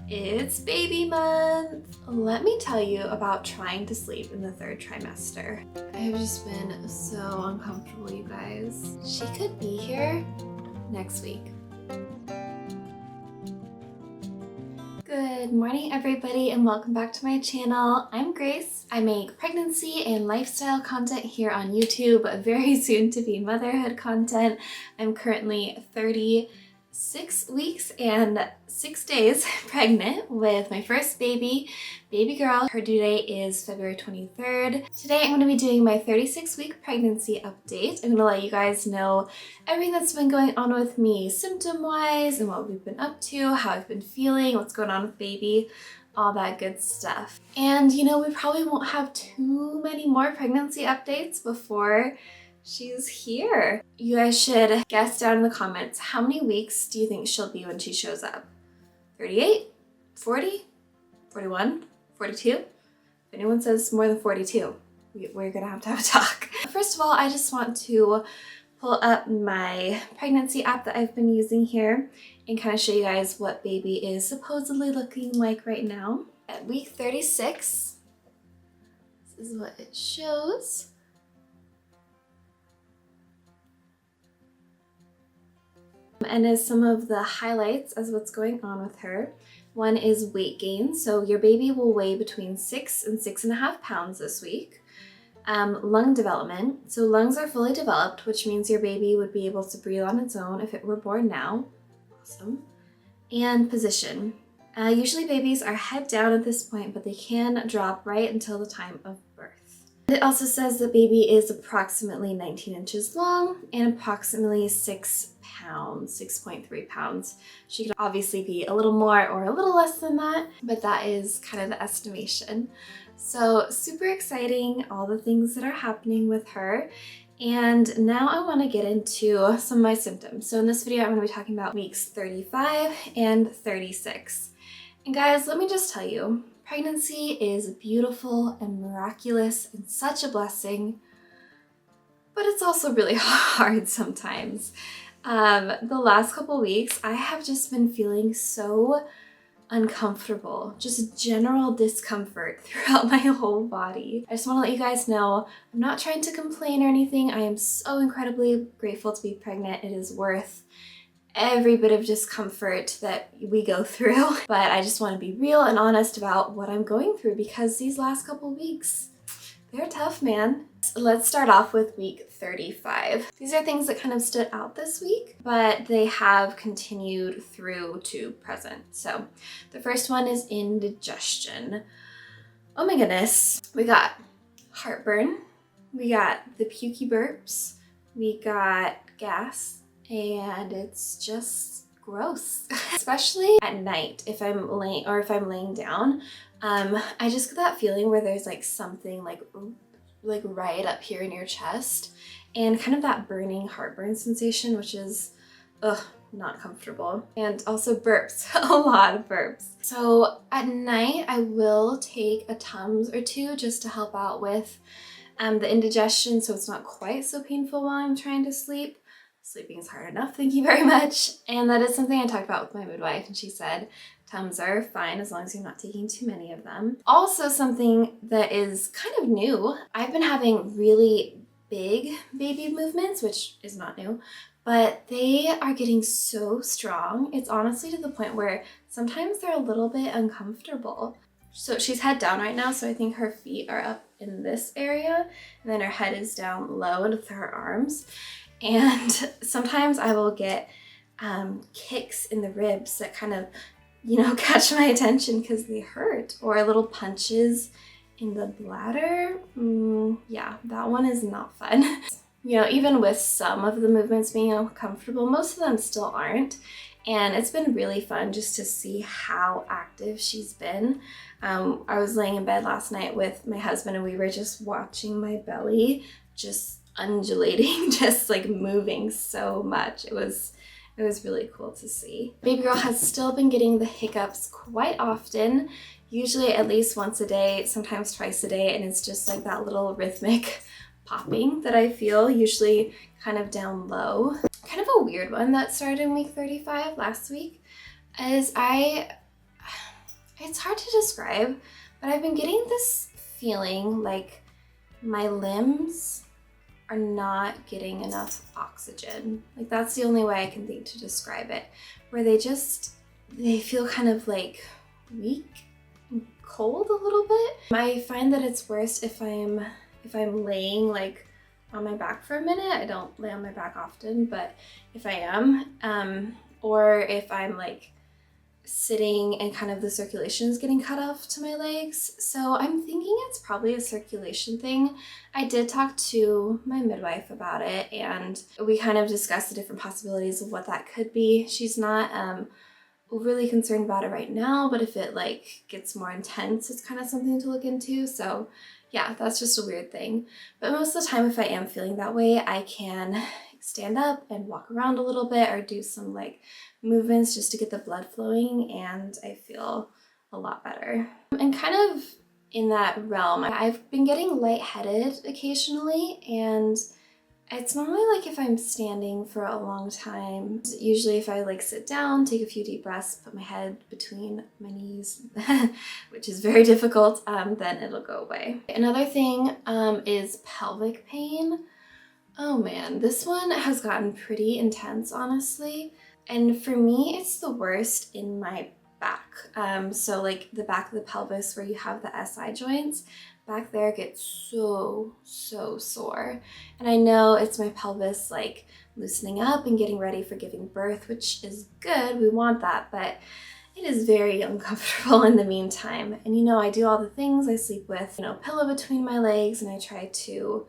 It's baby month! Let me tell you about trying to sleep in the third trimester. I have just been so uncomfortable, you guys. She could be here next week. Good morning, everybody, and welcome back to my channel. I'm Grace. I make pregnancy and lifestyle content here on YouTube, but very soon to be motherhood content. I'm currently 36 weeks and 6 days pregnant with my first baby girl. Her due date is February 23rd. Today I'm going to be doing my 36-week pregnancy update. I'm going to let you guys know everything that's been going on with me symptom-wise and what we've been up to, how I've been feeling, what's going on with baby, all that good stuff. And you know, we probably won't have too many more pregnancy updates before she's here. You guys should guess down in the comments, how many weeks do you think she'll be when she shows up? 38? 40? 41? 42? If anyone says more than 42, we're gonna have to have a talk. First of all, I just want to pull up my pregnancy app that I've been using here and kind of show you guys what baby is supposedly looking like right now. At week 36, this is what it shows. And as some of the highlights as what's going on with her, one is weight gain. So your baby will weigh between 6 and 6.5 pounds this week. Lung development. So lungs are fully developed, which means your baby would be able to breathe on its own if it were born now. Awesome. And position. Usually babies are head down at this point, but they can drop right until the time of birth. It also says the baby is approximately 19 inches long and approximately 6 pounds, 6.3 pounds. She could obviously be a little more or a little less than that, but that is kind of the estimation. So super exciting, all the things that are happening with her. And now I want to get into some of my symptoms. So in this video, I'm going to be talking about weeks 35 and 36. And guys, let me just tell you, pregnancy is beautiful and miraculous and such a blessing, but it's also really hard sometimes. The last couple weeks, I have just been feeling so uncomfortable, just general discomfort throughout my whole body. I just want to let you guys know, I'm not trying to complain or anything. I am so incredibly grateful to be pregnant. It is worth every bit of discomfort that we go through, but I just want to be real and honest about what I'm going through because these last couple weeks, they're tough, man. So let's start off with week 35. These are things that kind of stood out this week, but they have continued through to present. So the first one is indigestion. Oh my goodness. We got heartburn, we got the pukey burps, we got gas, and it's just gross. Especially at night if I'm laying down. I just get that feeling where there's like something like right up here in your chest and kind of that burning heartburn sensation, which is not comfortable. And also burps, a lot of burps. So at night I will take a Tums or two just to help out with the indigestion so it's not quite so painful while I'm trying to sleep. Sleeping is hard enough, thank you very much. And that is something I talked about with my midwife, and she said Tums are fine as long as you're not taking too many of them. Also something that is kind of new, I've been having really big baby movements, which is not new, but they are getting so strong. It's honestly to the point where sometimes they're a little bit uncomfortable. So she's head down right now, so I think her feet are up in this area, and then her head is down low with her arms. And sometimes I will get kicks in the ribs that kind of, you know, catch my attention because they hurt, or little punches in the bladder. Yeah, that one is not fun. You know, even with some of the movements being uncomfortable, most of them still aren't. And it's been really fun just to see how active she's been. I was laying in bed last night with my husband and we were just watching my belly just undulating, just like moving so much. It was really cool to see. Baby girl has still been getting the hiccups quite often, usually at least once a day, sometimes twice a day, and it's just like that little rhythmic popping that I feel, usually kind of down low. Kind of a weird one that started in week 35 last week is It's hard to describe, but I've been getting this feeling like my limbs are not getting enough oxygen. Like that's the only way I can think to describe it, where they feel kind of like weak and cold a little bit. I find that it's worst if I'm laying like on my back for a minute. I don't lay on my back often, but if I am, or if I'm like sitting and kind of the circulation is getting cut off to my legs. So I'm thinking it's probably a circulation thing. I did talk to my midwife about it and we kind of discussed the different possibilities of what that could be. She's not overly concerned about it right now, but if it like gets more intense, it's kind of something to look into. So yeah, that's just a weird thing. But most of the time, if I am feeling that way, I can stand up and walk around a little bit or do some like movements just to get the blood flowing, and I feel a lot better. And kind of in that realm, I've been getting lightheaded occasionally, and it's normally like if I'm standing for a long time. Usually if I like sit down, take a few deep breaths, put my head between my knees, which is very difficult, then it'll go away. Another thing is pelvic pain. Oh man, this one has gotten pretty intense, honestly. And for me, it's the worst in my back. So like the back of the pelvis where you have the SI joints, back there gets so sore. And I know it's my pelvis like loosening up and getting ready for giving birth, which is good, we want that, but it is very uncomfortable in the meantime. And you know, I do all the things, I sleep with, pillow between my legs, and I try to,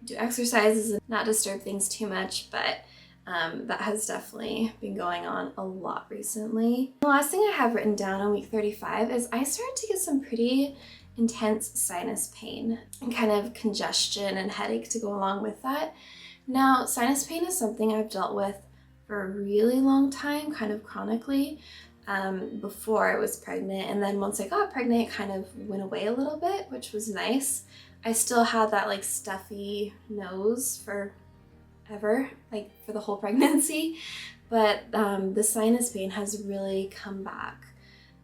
do exercises and not disturb things too much, but that has definitely been going on a lot recently. The last thing I have written down on week 35 is I started to get some pretty intense sinus pain and kind of congestion and headache to go along with that. Now, sinus pain is something I've dealt with for a really long time, kind of chronically, before I was pregnant. And then once I got pregnant, it kind of went away a little bit, which was nice. I still had that like stuffy nose forever, like for the whole pregnancy, but the sinus pain has really come back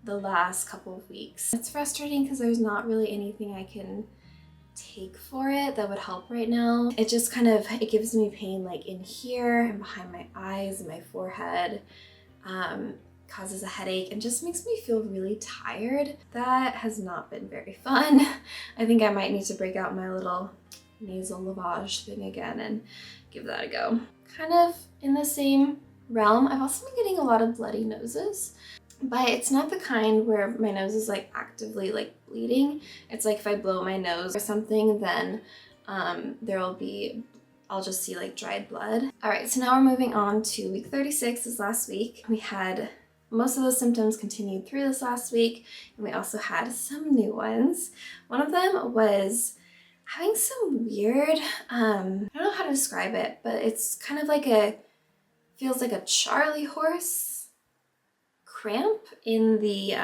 the last couple of weeks. It's frustrating because there's not really anything I can take for it that would help right now. It just kind of, it gives me pain like in here and behind my eyes and my forehead, causes a headache and just makes me feel really tired. That has not been very fun. I think I might need to break out my little nasal lavage thing again and give that a go. Kind of in the same realm, I've also been getting a lot of bloody noses, but it's not the kind where my nose is like actively like bleeding. It's like if I blow my nose or something, then I'll just see like dried blood. All right, so now we're moving on to week 36, this last week. We had most of those symptoms continued through this last week, and we also had some new ones. One of them was having some weird, I don't know how to describe it, but it's kind of like feels like a Charlie horse cramp in the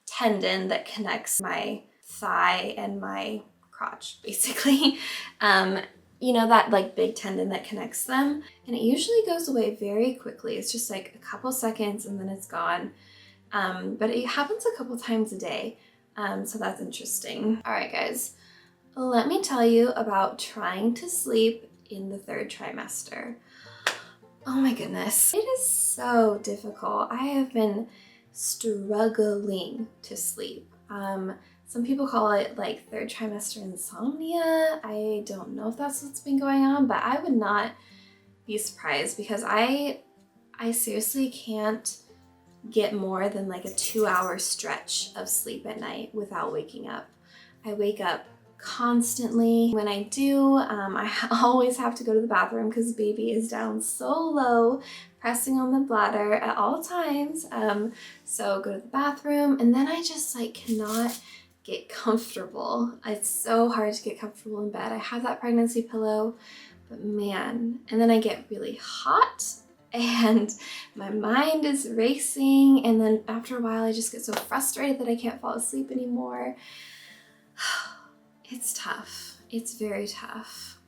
tendon that connects my thigh and my crotch, basically. That like big tendon that connects them. And it usually goes away very quickly. It's just like a couple seconds and then it's gone. But it happens a couple times a day. So that's interesting. All right, guys, let me tell you about trying to sleep in the third trimester. Oh my goodness. It is so difficult. I have been struggling to sleep. Some people call it like third trimester insomnia. I don't know if that's what's been going on, but I would not be surprised because I seriously can't get more than like a 2-hour stretch of sleep at night without waking up. I wake up constantly. When I do, I always have to go to the bathroom because baby is down so low, pressing on the bladder at all times. So go to the bathroom, and then I just like cannot get comfortable. It's so hard to get comfortable in bed. I have that pregnancy pillow, but man, and then I get really hot and my mind is racing, and then after a while I just get so frustrated that I can't fall asleep anymore. It's tough. It's very tough.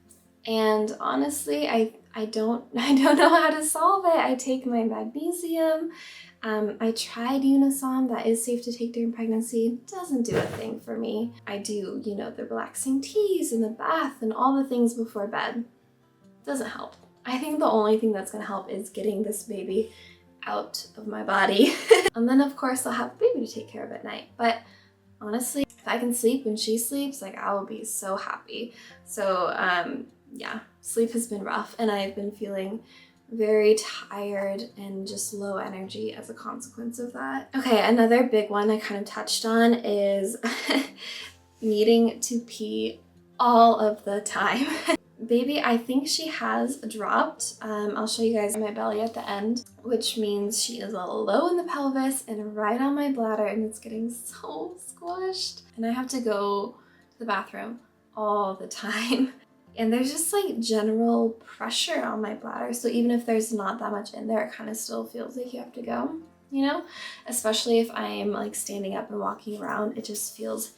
And honestly, I don't know how to solve it. I take my magnesium. I tried Unisom, that is safe to take during pregnancy. Doesn't do a thing for me. I do, you know, the relaxing teas and the bath and all the things before bed. Doesn't help. I think the only thing that's gonna help is getting this baby out of my body. And then of course I'll have the baby to take care of at night. But honestly, if I can sleep when she sleeps, like I will be so happy. So yeah, sleep has been rough and I've been feeling very tired and just low energy as a consequence of that. Okay, another big one I kind of touched on is needing to pee all of the time. Baby, I think she has dropped. I'll show you guys my belly at the end, which means she is a little low in the pelvis and right on my bladder, and it's getting so squished. And I have to go to the bathroom all the time. And there's just like general pressure on my bladder. So even if there's not that much in there, it kind of still feels like you have to go, you know? Especially if I'm like standing up and walking around, it just feels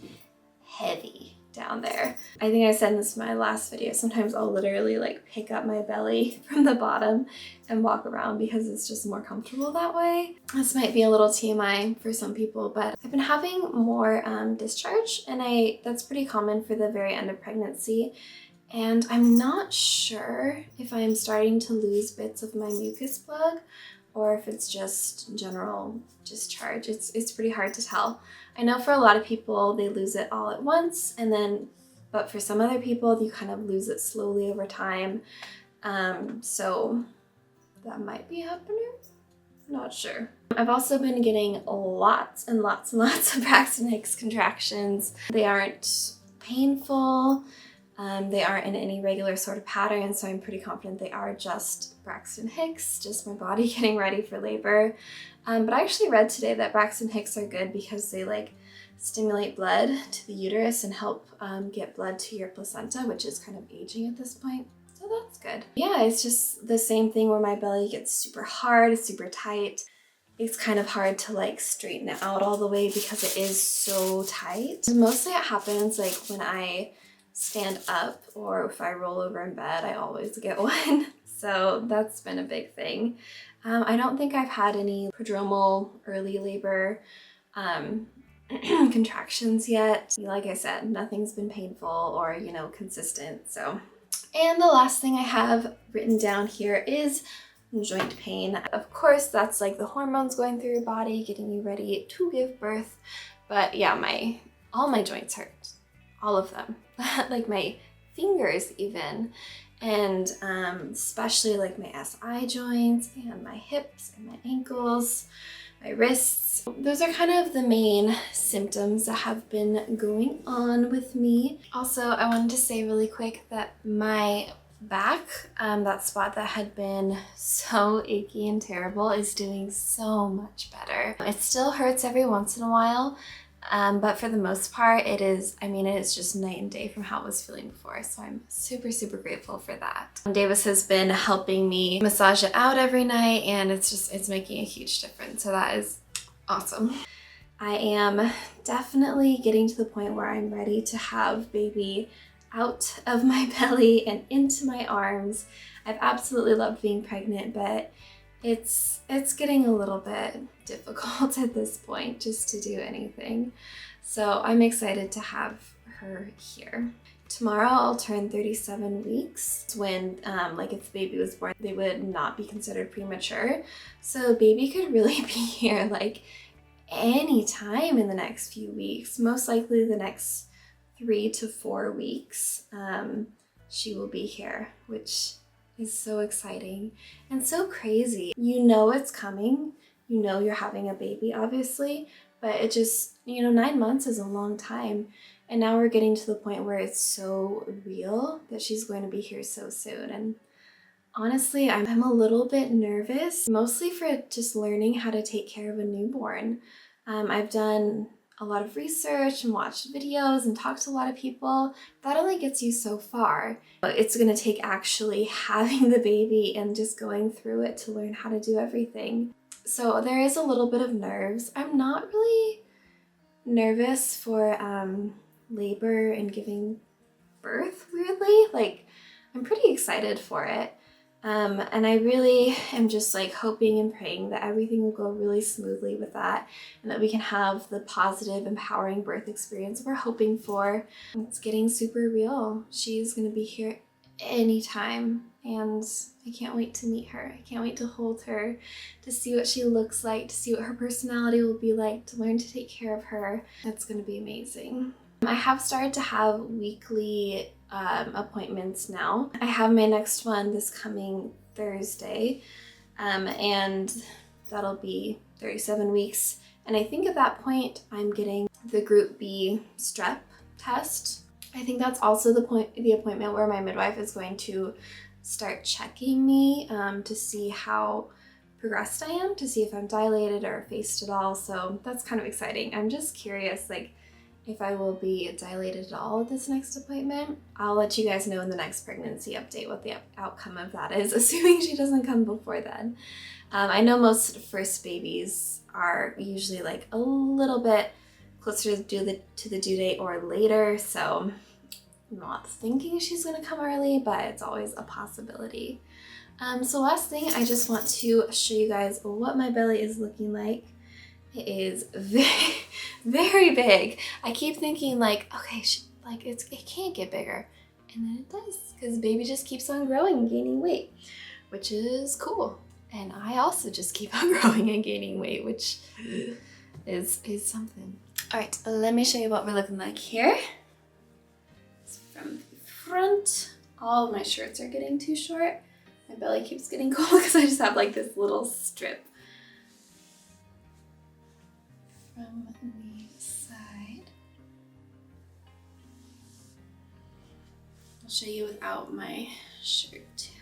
heavy down there. I think I said in this in my last video, sometimes I'll literally like pick up my belly from the bottom and walk around because it's just more comfortable that way. This might be a little TMI for some people, but I've been having more discharge, and that's pretty common for the very end of pregnancy. And I'm not sure if I'm starting to lose bits of my mucus plug or if it's just general discharge. It's pretty hard to tell. I know for a lot of people, they lose it all at once, but for some other people, you kind of lose it slowly over time. So that might be happening. Not sure. I've also been getting lots and lots and lots of Braxton Hicks contractions. They aren't painful. They aren't in any regular sort of pattern, so I'm pretty confident they are just Braxton Hicks, just my body getting ready for labor. But I actually read today that Braxton Hicks are good because they like stimulate blood to the uterus and help get blood to your placenta, which is kind of aging at this point. So that's good. Yeah, it's just the same thing where my belly gets super hard, super tight. It's kind of hard to like straighten it out all the way because it is so tight. Mostly it happens like when I stand up or if I roll over in bed, I always get one. So that's been a big thing. I don't think I've had any prodromal early labor contractions yet. Like I said, nothing's been painful or, you know, consistent. So, and the last thing I have written down here is joint pain. Of course, that's like the hormones going through your body, getting you ready to give birth. But yeah, all my joints hurt. All of them. Like my fingers even. And especially like my SI joints and my hips and my ankles, my wrists. Those are kind of the main symptoms that have been going on with me. Also, I wanted to say really quick that my back, that spot that had been so achy and terrible, is doing so much better. It still hurts every once in a while, but for the most part, it is just night and day from how it was feeling before. So I'm super, super grateful for that. Davis has been helping me massage it out every night, and it's making a huge difference. So that is awesome. I am definitely getting to the point where I'm ready to have baby out of my belly and into my arms. I've absolutely loved being pregnant, but it's getting a little bit difficult at this point just to do anything. So I'm excited to have her here. Tomorrow I'll turn 37 weeks. It's when, like if the baby was born, they would not be considered premature. So baby could really be here like any time in the next few weeks, most likely the next 3 to 4 weeks. She will be here, which is so exciting and so crazy. You know it's coming, you know you're having a baby obviously, but it just, 9 months is a long time. And now we're getting to the point where it's so real that she's going to be here so soon. And honestly, I'm a little bit nervous, mostly for just learning how to take care of a newborn. I've done a lot of research and watched videos and talked to a lot of people. That only gets you so far. But it's gonna take actually having the baby and just going through it to learn how to do everything. So there is a little bit of nerves. I'm not really nervous for labor and giving birth, weirdly. Like, I'm pretty excited for it. And I really am just like hoping and praying that everything will go really smoothly with that and that we can have the positive, empowering birth experience we're hoping for. It's getting super real. She's gonna be here anytime and I can't wait to meet her. I can't wait to hold her, to see what she looks like, to see what her personality will be like, to learn to take care of her. That's gonna be amazing. I have started to have weekly appointments now. I have my next one this coming Thursday, and that'll be 37 weeks. And I think at that point I'm getting the Group B strep test. I think that's also the appointment where my midwife is going to start checking me to see how progressed I am, to see if I'm dilated or effaced at all. So that's kind of exciting. I'm just curious, like, if I will be dilated at all at this next appointment. I'll let you guys know in the next pregnancy update what the outcome of that is, assuming she doesn't come before then. I know most first babies are usually like a little bit closer to the due date or later, so I'm not thinking she's gonna come early, but it's always a possibility. So last thing, I just want to show you guys what my belly is looking like. It is very, very big. I keep thinking like, okay, it can't get bigger. And then it does, because baby just keeps on growing and gaining weight, which is cool. And I also just keep on growing and gaining weight, which is something. All right, let me show you what we're looking like here. From the front, all of my shirts are getting too short. My belly keeps getting cold because I just have like this little strip. From the side, I'll show you without my shirt too.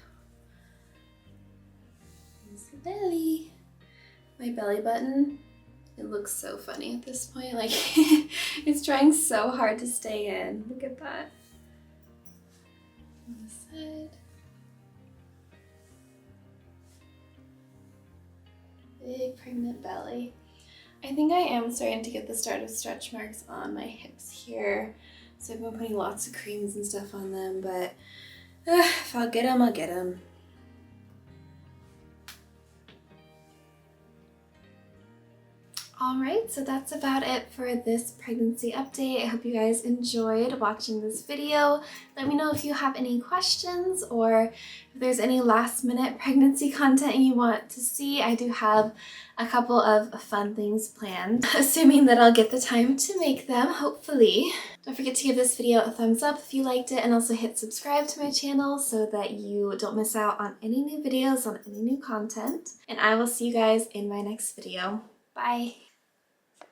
Here's the belly. My belly button, it looks so funny at this point. Like it's trying so hard to stay in. Look at that. On the side. Big pregnant belly. I think I am starting to get the start of stretch marks on my hips here. So I've been putting lots of creams and stuff on them, but if I'll get them, I'll get them. All right, so that's about it for this pregnancy update. I hope you guys enjoyed watching this video. Let me know if you have any questions or if there's any last minute pregnancy content you want to see. I do have a couple of fun things planned, assuming that I'll get the time to make them, hopefully. Don't forget to give this video a thumbs up if you liked it, and also hit subscribe to my channel so that you don't miss out on any new videos, on any new content. And I will see you guys in my next video. Bye.